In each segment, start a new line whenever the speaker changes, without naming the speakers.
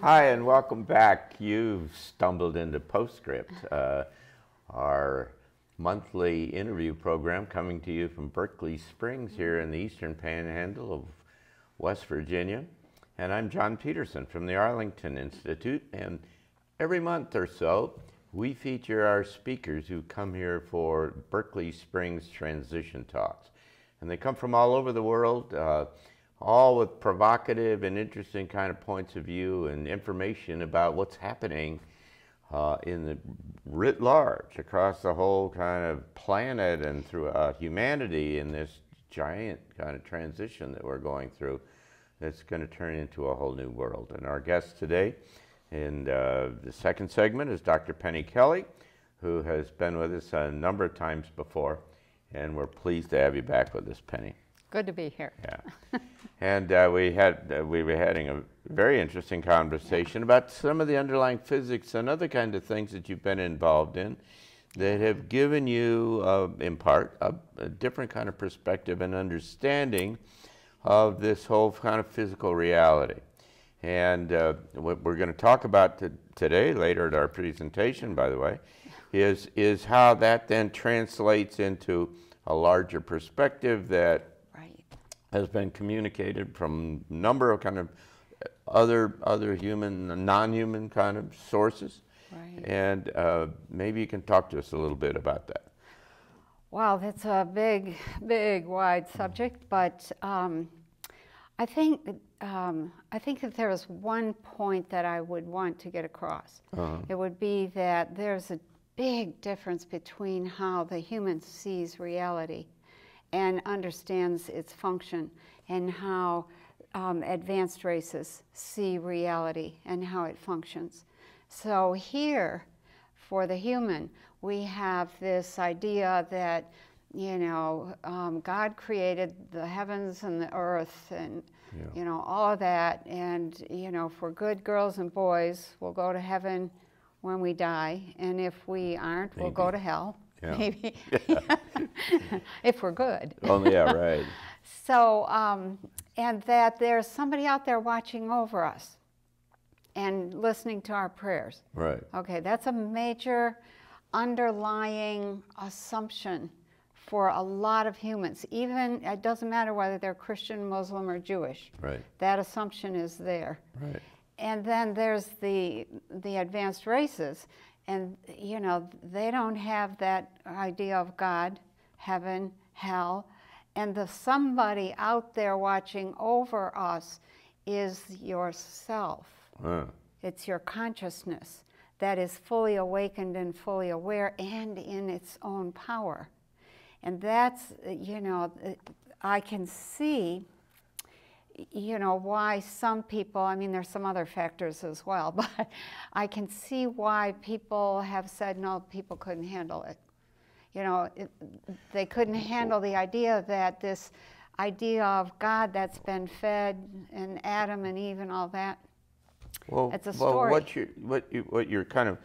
Hi, and welcome back. You've stumbled into Postscript, our monthly interview program coming to you from Berkeley Springs here in the Eastern Panhandle of West Virginia. And I'm John Petersen from the Arlington Institute. And every month or so, we feature our speakers who come here for Berkeley Springs Transition Talks. And they come from all over the world, all with provocative and interesting kind of points of view and information about what's happening in the writ large across the whole kind of planet and throughout humanity in this giant kind of transition that we're going through that's going to turn into a whole new world. And our guest today in the second segment is Dr. Penny Kelly, who has been with us a number of times before, and we're pleased to have you back with us, Penny.
Good to be here.
Yeah. And we were having a very interesting conversation about some of the underlying physics and other kind of things that you've been involved in that have given you, in part, a different kind of perspective and understanding of this whole kind of physical reality. And what we're going to talk about today, later at our presentation, by the way, is how that then translates into a larger perspective that has been communicated from a number of kind of other human, non-human kind of sources.
Right.
And maybe you can talk to us a little bit about that.
Wow, that's a big, wide subject, but I think that there is one point that I would want to get across. It would be that there's a big difference between how the human sees reality and understands its function, and how advanced races see reality and how it functions. So here, for the human, we have this idea that, you know, God created the heavens and the earth and, you know, all of that. And, you know, for good girls and boys, we'll go to heaven when we die. And if we aren't, we'll go to hell. Yeah. Maybe, if we're good.
Oh, yeah, right.
So, and that there's somebody out there watching over us and listening to our prayers.
Right.
Okay, that's a major underlying assumption for a lot of humans. Even, it doesn't matter whether they're Christian, Muslim, or Jewish.
Right.
That assumption is there.
Right.
And then there's the advanced races. And, you know, they don't have that idea of God, heaven, hell. And the somebody out there watching over us is yourself. It's your consciousness that is fully awakened and fully aware and in its own power. And that's, you know, I can see, you know, why some people, I mean, there's some other factors as well, but I can see why people have said, no, people couldn't handle it. You know, they couldn't handle the idea that this idea of God that's been fed and Adam and Eve and all that,
well,
it's a story.
Well, what you're kind of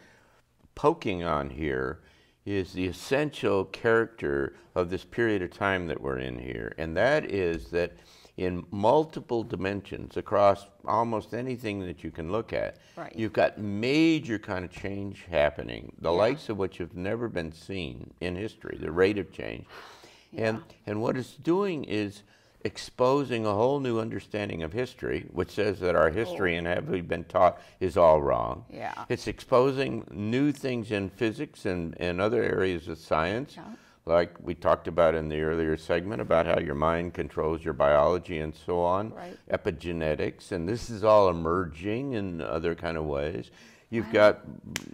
poking on here is the essential character of this period of time that we're in here, and that is that in multiple dimensions across almost anything that you can look at,
right,
you've got major kind of change happening, the likes of which have never been seen in history, the rate of change. And what it's doing is exposing a whole new understanding of history, which says that our history and have we been taught is all wrong.
Yeah.
It's exposing new things in physics and other areas of science. Yeah. Like we talked about in the earlier segment about how your mind controls your biology and so on,
right,
epigenetics, and this is all emerging in other kind of ways. You've got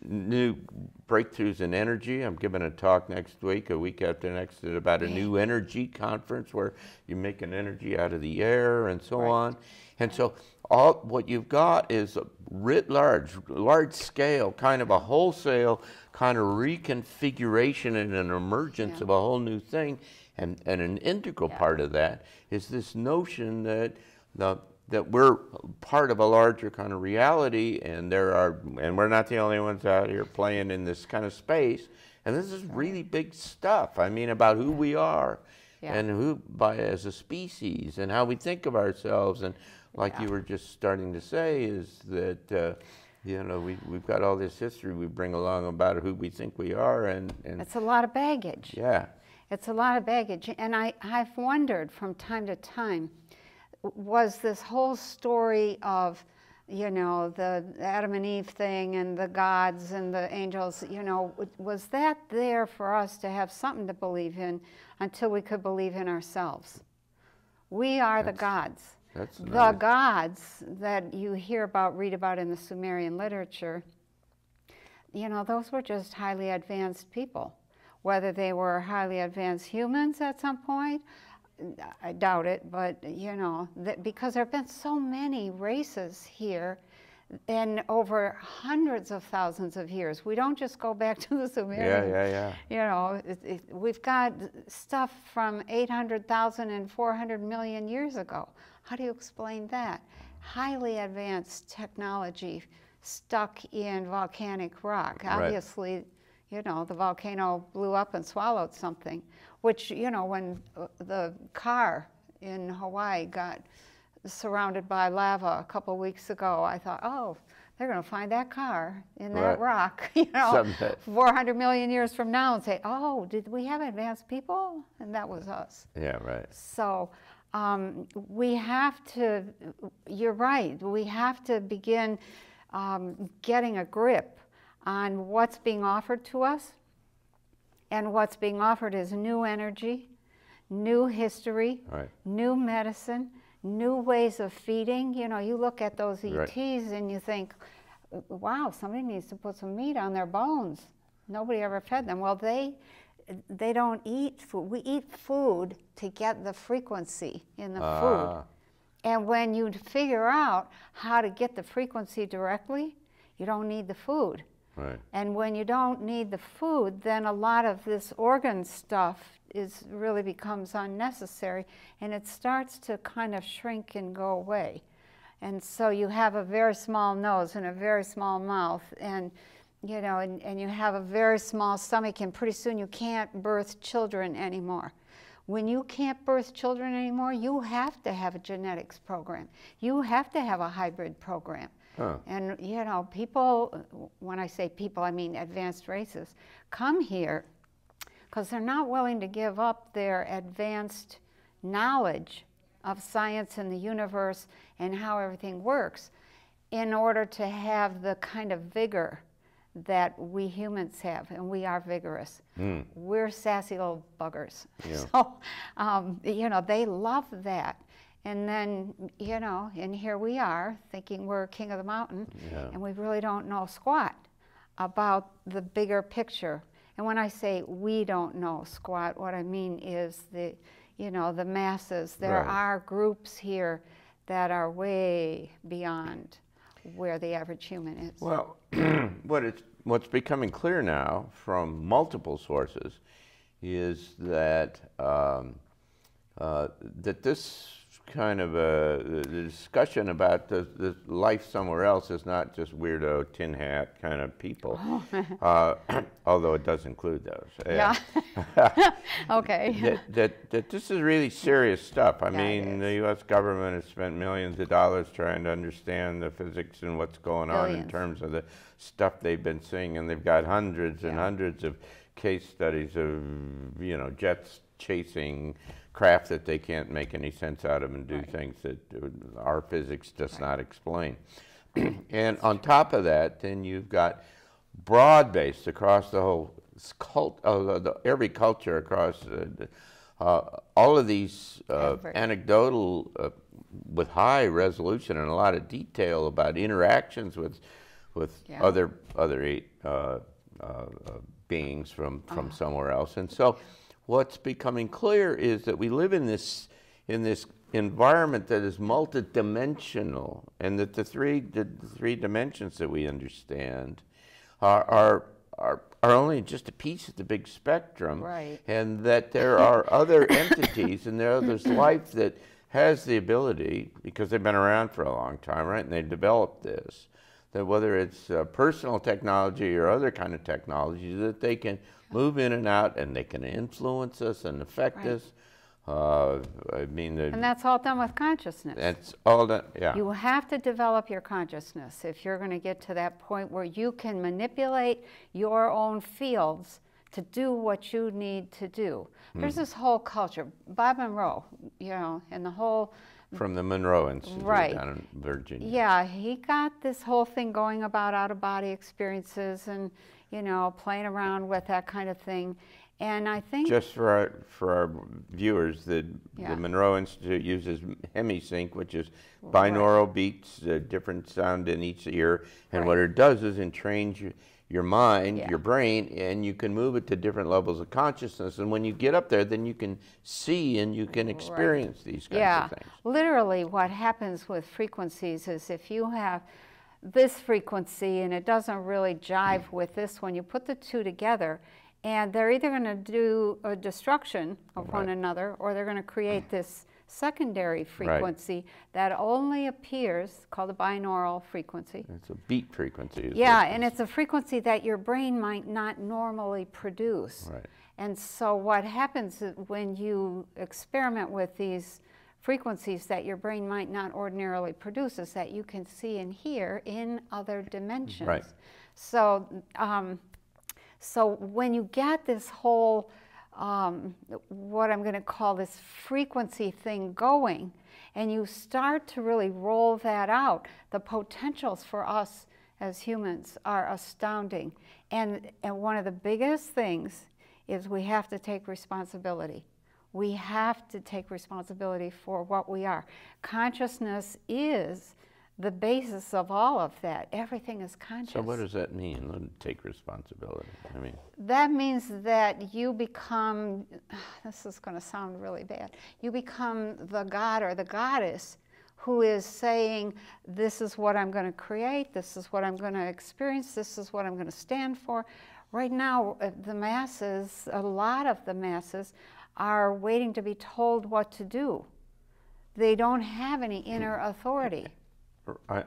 new breakthroughs in energy. I'm giving a talk next week, a week after next, about a new energy conference where you're making energy out of the air and so on. And so all what you've got is a writ large scale, kind of a wholesale kind of reconfiguration and an emergence of a whole new thing. And an integral part of that is this notion that that we're part of a larger kind of reality, and we're not the only ones out here playing in this kind of space. And this is really big stuff. I mean, about who we are and who, as a species, and how we think of ourselves, and like you were just starting to say, is that you know, we've got all this history we bring along about who we think we are, and
it's a lot of baggage.
Yeah.
It's a lot of baggage. And I've wondered from time to time, was this whole story of, you know, the Adam and Eve thing and the gods and the angels, you know, was that there for us to have something to believe in until we could believe in ourselves? We are the gods.
That's
the
nice.
gods that you hear about, read about in the Sumerian literature, you know, those were just highly advanced people. Whether they were highly advanced humans at some point, I doubt it, but you know, because there have been so many races here and over hundreds of thousands of years. We don't just go back to the Sumerian. You know, we've got stuff from 800,000 and 400 million years ago. How do you explain that? Highly advanced technology stuck in volcanic rock.
Right.
Obviously, you know, the volcano blew up and swallowed something, which, you know, when the car in Hawaii got surrounded by lava a couple weeks ago, I thought, oh, they're going to find that car in that rock, you know,
Someday.
400 million years from now and say, oh, did we have advanced people? And that was us.
Yeah, right.
So we have to, you're right, we have to begin getting a grip on what's being offered to us. And what's being offered is new energy, new history, new medicine, new ways of feeding. You know, you look at those ETs and you think, wow, somebody needs to put some meat on their bones. Nobody ever fed them. Well, they don't eat food. We eat food to get the frequency in the food. And when you figure out how to get the frequency directly, you don't need the food.
Right.
And when you don't need the food, then a lot of this organ stuff really becomes unnecessary, and it starts to kind of shrink and go away. And so you have a very small nose and a very small mouth, and you know, and you have a very small stomach, and pretty soon you can't birth children anymore. When you can't birth children anymore, you have to have a genetics program. You have to have a hybrid program. And you know, people, when I say people, I mean advanced races, come here because they're not willing to give up their advanced knowledge of science and the universe and how everything works in order to have the kind of vigor that we humans have, and we are vigorous. We're sassy little buggers. So, you know, they love that. And then, you know, and here we are thinking we're king of the mountain, and we really don't know squat about the bigger picture. And when I say we don't know squat, what I mean is the, you know, the masses. There are groups here that are way beyond where the average human is.
Well, what's becoming clear now from multiple sources is that that this kind of the discussion about the life somewhere else is not just weirdo tin hat kind of people, although it does include those.
Okay.
That this is really serious stuff. I mean, the U.S. government has spent millions of dollars trying to understand the physics and what's going on in terms of the stuff they've been seeing, and they've got hundreds and hundreds of case studies of, you know, jets chasing craft that they can't make any sense out of and do things that our physics does not explain. And on top of that, then you've got broad-based across the whole every culture across all of these anecdotal with high resolution and a lot of detail about interactions with other beings from somewhere else. And so what's becoming clear is that we live in this environment that is multidimensional, and that the three dimensions that we understand are only just a piece of the big spectrum, and that there are other entities and there's life that has the ability, because they've been around for a long time, right, and they developed this, that whether it's personal technology or other kind of technology, that they can move in and out and they can influence us and affect us I mean,
And that's all done with consciousness.
that's all done, yeah.
You have to develop your consciousness if you're going to get to that point where you can manipulate your own fields to do what you need to do. There's this whole culture, Bob Monroe, you know, and the whole...
From the Monroe Institute
Right.
down in Virginia.
Yeah, he got this whole thing going about out-of-body experiences and, you know, playing around with that kind of thing. And I think...
Just for our viewers, the
Yeah.
Monroe Institute uses hemisync, which is binaural beats, different sound in each ear. And what it does is entrains your mind,
Yeah.
your brain, and you can move it to different levels of consciousness. And when you get up there, then you can see and you can experience these kinds of things.
Literally what happens with frequencies is if you have this frequency and it doesn't really jive with this one, you put the two together and they're either going to do a destruction of one another or they're going to create this secondary frequency that only appears, called a binaural frequency.
It's a beat frequency.
Yeah, and it's a frequency that your brain might not normally produce.
Right.
And so what happens is when you experiment with these frequencies that your brain might not ordinarily produce is that you can see and hear in other dimensions.
Right.
So, so when you get this whole what I'm going to call this frequency thing going, and you start to really roll that out, the potentials for us as humans are astounding. And one of the biggest things is we have to take responsibility. We have to take responsibility for what we are. Consciousness is the basis of all of that. Everything is conscious.
So what does that mean, take responsibility? I mean,
that means that you become, this is going to sound really bad, you become the god or the goddess who is saying, this is what I'm going to create, this is what I'm going to experience, this is what I'm going to stand for. Right now, the masses, a lot of the masses, are waiting to be told what to do. They don't have any inner authority.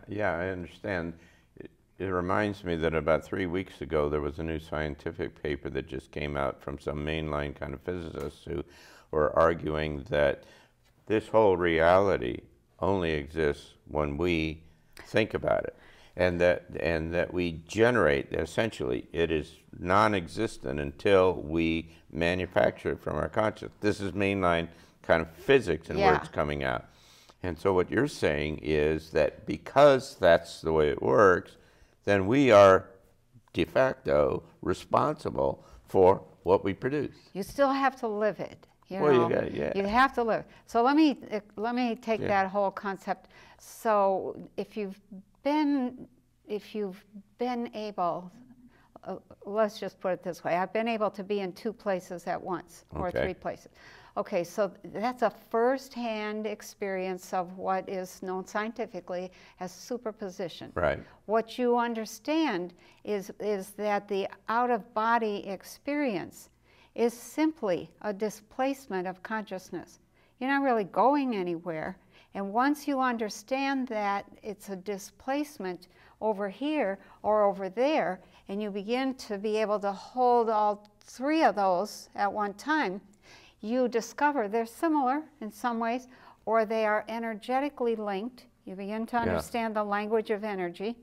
Yeah, I understand. It reminds me that about 3 weeks ago there was a new scientific paper that just came out from some mainline kind of physicists who were arguing that this whole reality only exists when we think about it, and that we generate, essentially it is non-existent until we manufacture it from our consciousness. This is mainline kind of physics and where it's coming out. And so what you're saying is that because that's the way it works, then we are de facto responsible for what we produce.
You still have to live it. You
Well,
know?
you got, yeah.
You have to live. So let me take that whole concept. So if you've been able, let's just put it this way, I've been able to be in 2 places at once, or 3 places. Okay, so that's a first-hand experience of what is known scientifically as superposition.
Right.
What you understand is that the out-of-body experience is simply a displacement of consciousness. You're not really going anywhere. And once you understand that it's a displacement over here or over there, and you begin to be able to hold all 3 of those at one time, you discover they're similar in some ways, or they are energetically linked. You begin to understand the language of energy,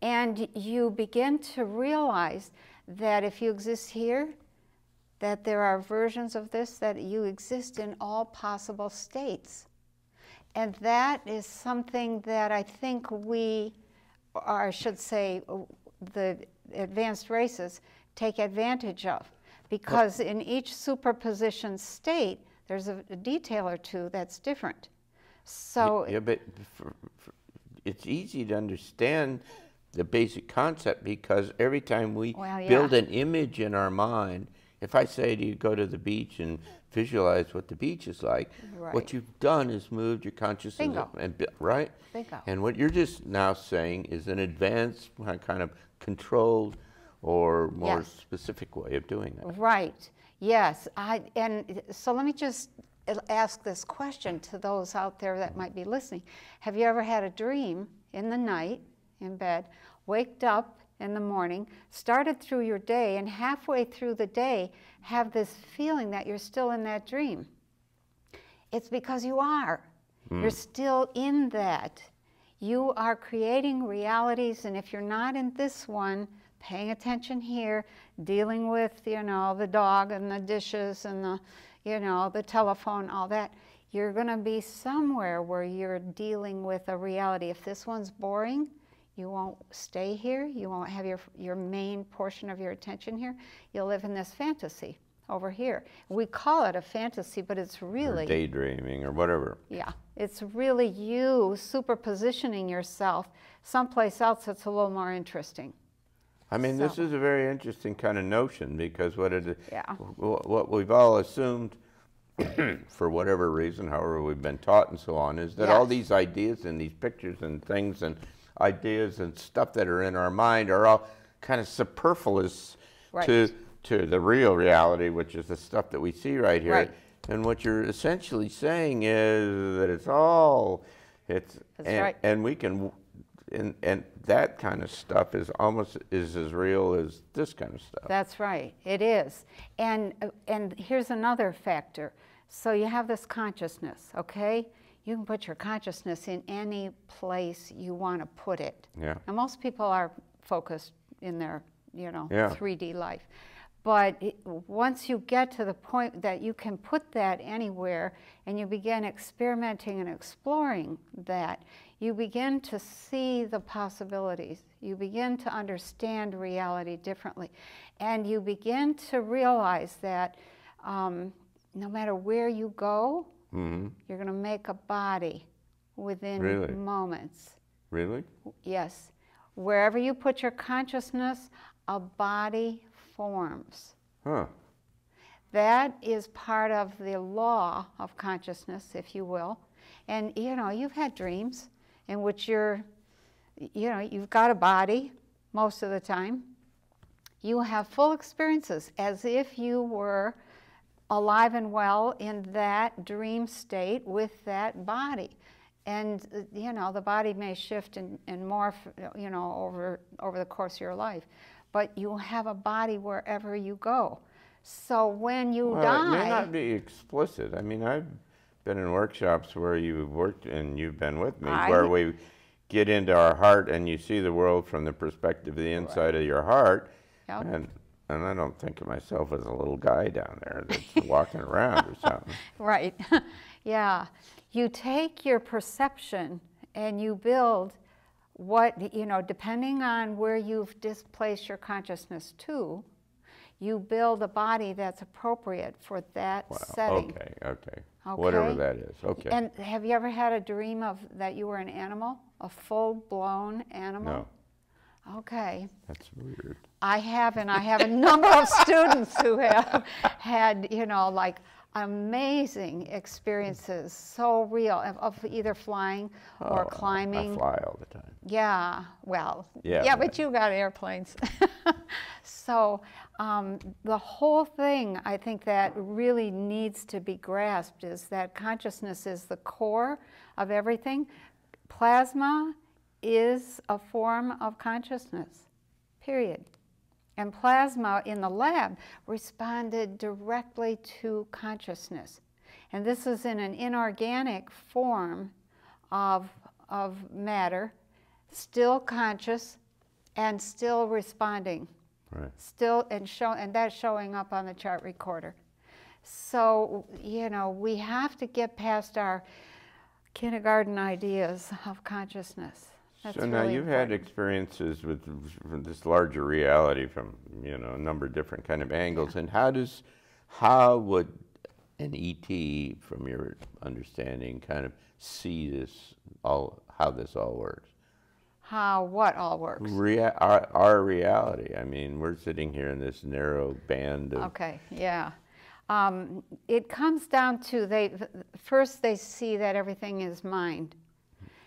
and you begin to realize that if you exist here, that there are versions of this, that you exist in all possible states. And that is something that I think we, or I should say, the advanced races take advantage of. Because in each superposition state, there's a detail or 2 that's different. So
yeah, but it's easy to understand the basic concept because every time we build an image in our mind, if I say to you, go to the beach and visualize what the beach is like, what you've done is moved your consciousness up, and right?
Bingo.
And what you're just now saying is an advanced kind of controlled or more specific way of doing that.
Right, yes. And so let me just ask this question to those out there that might be listening. Have you ever had a dream in the night, in bed, waked up in the morning, started through your day, and halfway through the day have this feeling that you're still in that dream? It's because you are. You're still in that. You are creating realities, and if you're not in this one, paying attention here, dealing with, you know, the dog and the dishes and the, you know, the telephone, all that, you're going to be somewhere where you're dealing with a reality. If this one's boring, you won't stay here. You won't have your main portion of your attention here. You'll live in this fantasy over here. We call it a fantasy, but it's really...
Or daydreaming or whatever.
Yeah, it's really you superpositioning yourself someplace else that's a little more interesting.
I mean,
So-
this is a very interesting kind of notion, because what
Yeah.
what we've all assumed, for whatever reason, however we've been taught and so on, is that all
Yes.
these ideas and these pictures and things and ideas and stuff that are in our mind are all kind of superfluous
Right.
to the real reality, which is the stuff that we see right here.
Right.
And what you're essentially saying is that it's all,
That's
and,
right.
and we can, and that kind of stuff is almost as real as this kind of stuff.
That's right, it is. And here's another factor. So you have this consciousness, okay? You can put your consciousness in any place you want to put it.
Yeah.
And most people are focused in their, you know,
Yeah.
3D life. But once you get to the point that you can put that anywhere and you begin experimenting and exploring that, you begin to see the possibilities. You begin to understand reality differently. And you begin to realize that no matter where you go, you're going to make a body within
Really?
moments.
Really?
Yes. Wherever you put your consciousness, a body forms.
Huh.
That is part of the law of consciousness, if you will. And, you know, you've had dreams in which you're, you know, you've got a body most of the time. You have full experiences as if you were alive and well in that dream state with that body. And, you know, the body may shift and morph, you know, over the course of your life. But you have a body wherever you go. So when you die...
It may not be explicit. I mean, I've been in workshops where you've worked and you've been with me, where we get into our heart and you see the world from the perspective of the inside of your heart.
Yep.
And I don't think of myself as a little guy down there that's walking around or something.
Right. Yeah. You take your perception and you build what, you know, depending on where you've displaced your consciousness to, you build a body that's appropriate for that setting.
Okay. Whatever that is. Okay.
And have you ever had a dream of that you were an animal, a full-blown animal?
No.
Okay.
That's weird.
I have, and I have a number of students who have had, you know, like amazing experiences, so real, of either flying or climbing.
I fly all the time.
Yeah, well,
Yeah,
but you got airplanes. So the whole thing, I think, that really needs to be grasped is that consciousness is the core of everything. Plasma is a form of consciousness, period. And plasma in the lab responded directly to consciousness. And this is in an inorganic form of matter, still conscious and still responding.
Right.
Still, and that's showing up on the chart recorder. So, you know, we have to get past our kindergarten ideas of consciousness. That's
So now
really
you've had
important.
experiences with this larger reality from, you know, a number of different kind of angles. And how would an ET, from your understanding, kind of see this how this all works?
How what all works?
Our reality. I mean, we're sitting here in this narrow band of...
Okay, yeah. It comes down to first they see that everything is mind.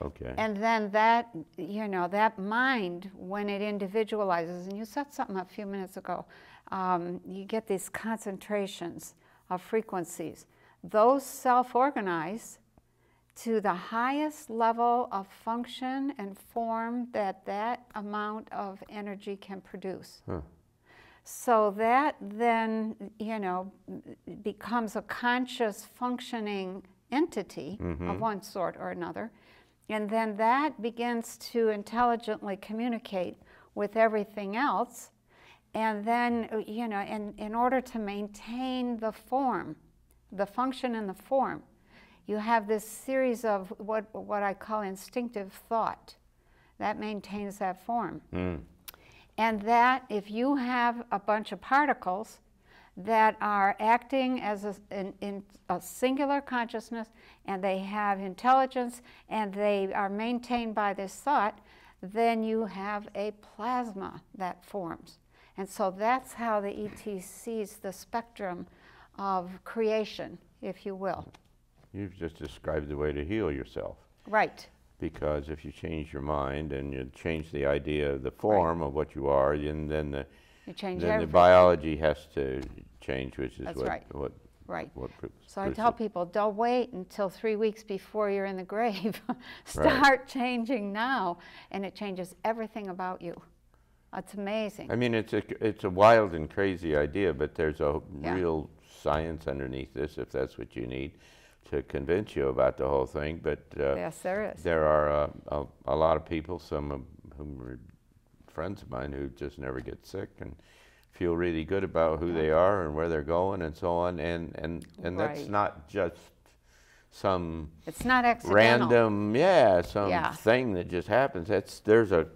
Okay.
And then that, you know, that mind, when it individualizes, and you said something a few minutes ago, you get these concentrations of frequencies. Those self-organize to the highest level of function and form that amount of energy can produce.
Huh.
So that then, you know, becomes a conscious functioning entity of one sort or another. And then that begins to intelligently communicate with everything else. And then, you know, in order to maintain the form, the function and the form, you have this series of what I call instinctive thought that maintains that form. And that if you have a bunch of particles that are acting as in a singular consciousness, and they have intelligence, and they are maintained by this thought, then you have a plasma that forms. And so that's how the ET sees the spectrum of creation, if you will.
You've just described the way to heal yourself.
Right.
Because if you change your mind and you change the idea of the form of what you are, and then the biology has to change, which is what
So I tell people, don't wait until 3 weeks before you're in the grave. Start changing now, and it changes everything about you. It's amazing.
I mean, it's a wild and crazy idea, but there's a real science underneath this, if that's what you need to convince you about the whole thing. But
yes, there is.
There are a lot of people, some of whom are friends of mine, who just never get sick and feel really good about who they are and where they're going and so on. And that's not just some
it's not accidental.
Random thing that just happens. There's a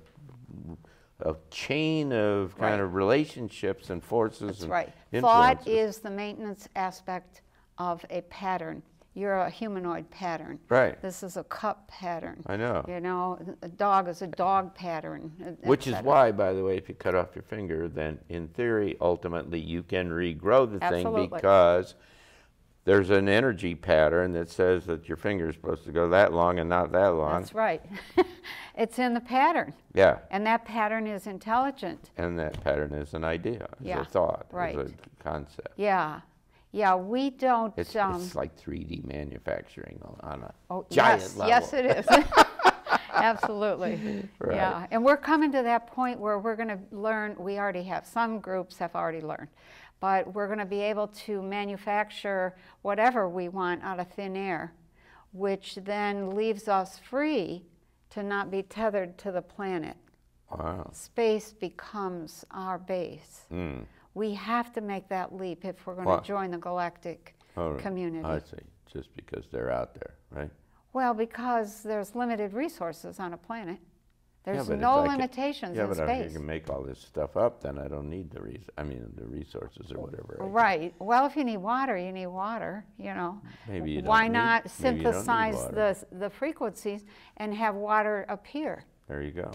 chain of kind of relationships and forces and influences.
Thought is the maintenance aspect of a pattern. You're a humanoid pattern.
Right.
This is a cup pattern.
I know.
You know, a dog is a dog pattern.
Which is why, by the way, if you cut off your finger, then in theory, ultimately, you can regrow the thing, because there's an energy pattern that says that your finger is supposed to go that long and not that long.
That's right. It's in the pattern.
Yeah.
And that pattern is intelligent.
And that pattern is an idea, is a thought, is a concept.
Yeah. Yeah, we don't...
It's like 3D manufacturing on a
giant
level.
Yes, it is. Absolutely.
Right.
Yeah, and we're coming to that point where we're going to learn, we already have, some groups have already learned, but we're going to be able to manufacture whatever we want out of thin air, which then leaves us free to not be tethered to the planet.
Wow.
Space becomes our base. We have to make that leap if we're going to join the galactic community.
I see, just because they're out there, right?
Well, because there's limited resources on a planet. There's no limitations in space.
Yeah, but if you can make all this stuff up, then I don't need the resources or whatever.
Right. Well, if you need water, you need water, you know.
Maybe you don't
Why not synthesize the frequencies and have water appear?
There you go.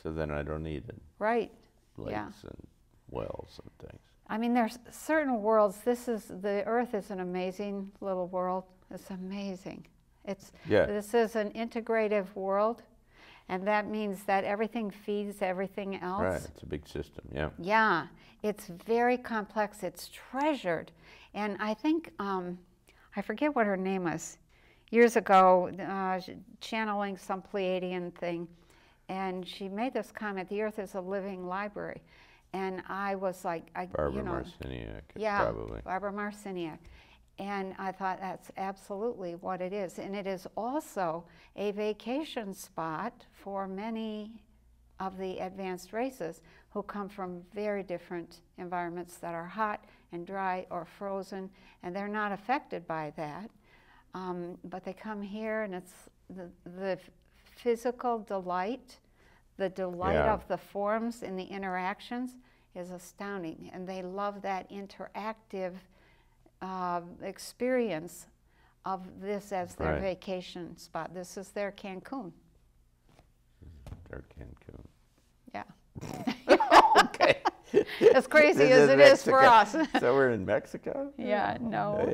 So then I don't need it.
Right.
Lakes and wells and things.
I mean, there's certain worlds. The Earth is an amazing little world. It's amazing. This is an integrative world, and that means that everything feeds everything else.
Right, it's a big system, yeah.
Yeah, it's very complex. It's treasured. And I think, I forget what her name was, years ago, channeling some Pleiadian thing, and she made this comment, the Earth is a living library. And I was like,
Barbara Marciniak, probably.
Barbara Marciniak. And I thought that's absolutely what it is. And it is also a vacation spot for many of the advanced races who come from very different environments that are hot and dry or frozen, and they're not affected by that. But they come here, and it's the physical delight, the delight of the forms and the interactions is astounding, and they love that interactive experience of this as their vacation spot. This is their Cancun.
Their Cancun.
Yeah.
Okay.
As crazy as it is for us.
So we're in Mexico?
Yeah, no.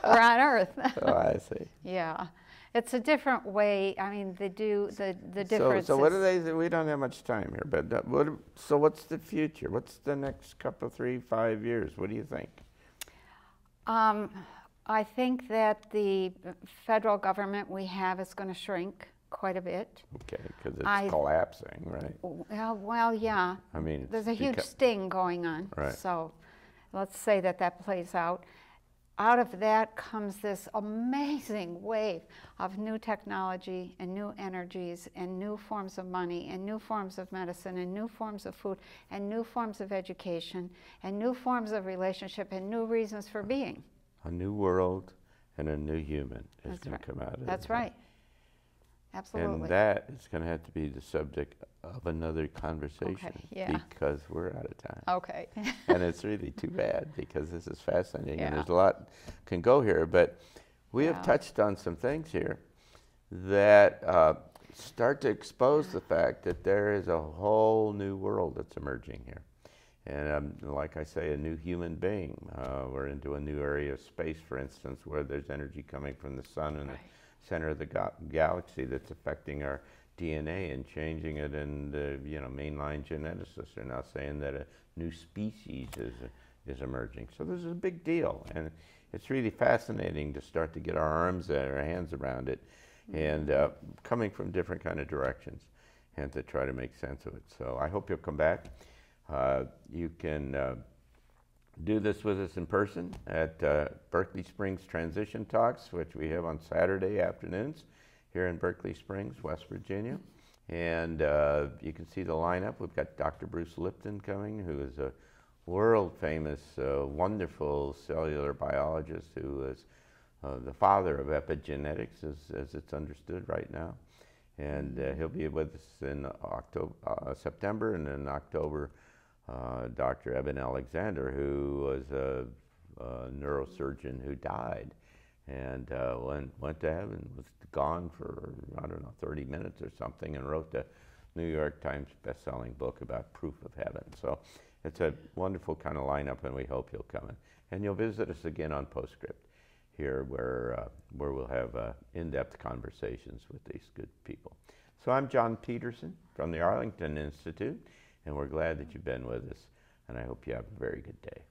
We're on Earth.
Oh, I see.
Yeah. It's a different way. I mean, they do the difference.
So what do they? We don't have much time here, but so what's the future? What's the next couple, 3, 5 years? What do you think?
I think that the federal government we have is going to shrink quite a bit.
Okay, because it's collapsing, right?
Well, yeah.
I mean,
there's a huge sting going on.
Right.
So let's say that plays out. out of that comes this amazing wave of new technology and new energies and new forms of money and new forms of medicine and new forms of food and new forms of education and new forms of relationship and new reasons for being.
A new world and a new human is going to come out of it.
That's right. Absolutely.
And that is going to have to be the subject of another conversation.
Okay, yeah.
Because we're out of time.
Okay.
And it's really too bad because this is fascinating and
Yeah.
there's a lot can go here. But we have touched on some things here that start to expose the fact that there is a whole new world that's emerging here. And like I say, a new human being. We're into a new area of space, for instance, where there's energy coming from the sun and the center of the galaxy that's affecting our DNA and changing it. And mainline geneticists are now saying that a new species is emerging. So this is a big deal, and it's really fascinating to start to get our hands around it, and coming from different kind of directions, and to try to make sense of it. So I hope you'll come back. You can do this with us in person at Berkeley Springs Transition Talks, which we have on Saturday afternoons here in Berkeley Springs, West Virginia. And you can see the lineup. We've got Dr. Bruce Lipton coming, who is a world-famous, wonderful cellular biologist who is the father of epigenetics, as it's understood right now. And he'll be with us in September, and in October, Dr. Eben Alexander, who was a neurosurgeon who died and went to heaven, was gone for, I don't know, 30 minutes or something, and wrote the New York Times best-selling book about Proof of Heaven. So it's a wonderful kind of lineup, and we hope you'll come in. And you'll visit us again on Postscript here, where we'll have in-depth conversations with these good people. So I'm John Petersen from the Arlington Institute, and we're glad that you've been with us, and I hope you have a very good day.